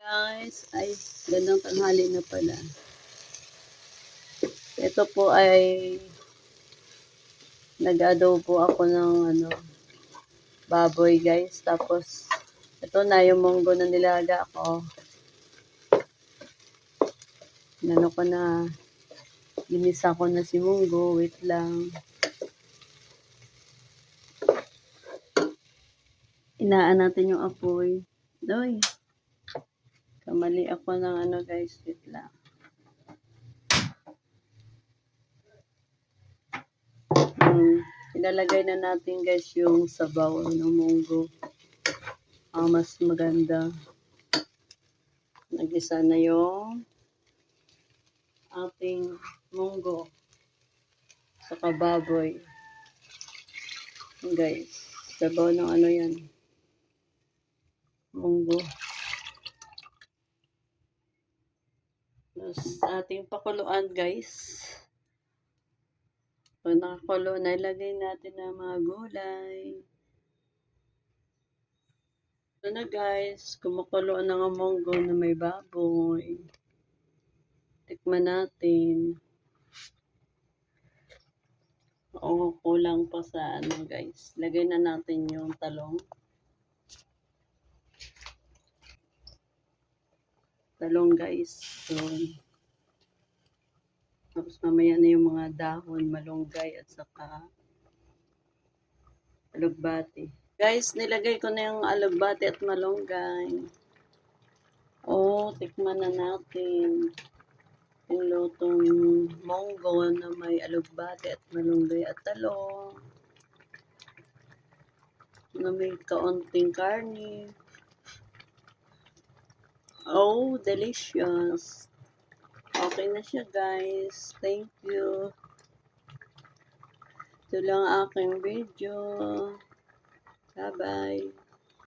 Guys, ay gandang tanghali na pala. Ito po ay nag-adobo ako ng baboy guys. Tapos ito na yung munggo na nilaga ko. Nano ko na, ginisa ko na si munggo. Wait lang. Inaan natin yung apoy. Doy. Kamali ako ng guys. Wait lang. Ilalagay na natin guys yung sabaw ng munggo. Mas maganda. Nagisa na yung ating munggo sa baboy. Guys, sabaw ng yan. Munggo. Tapos ating pakuluan guys. Pag nakakulo, nilagay natin ang mga gulay. Ito na guys, kumukulo na ang munggo na may baboy. Tikman natin. O kulang pa sa guys. Lagay na natin yung talong. Talong guys. So, tapos mamaya na yung mga dahon, malunggay at saka alugbati. Guys, nilagay ko na yung alugbati at malunggay. Tikman na natin yung lutong munggo na may alugbati at malunggay at talong. Na may kaunting karne. Delicious. Okay na siya guys. Thank you. Ito lang aking video. Bye-bye.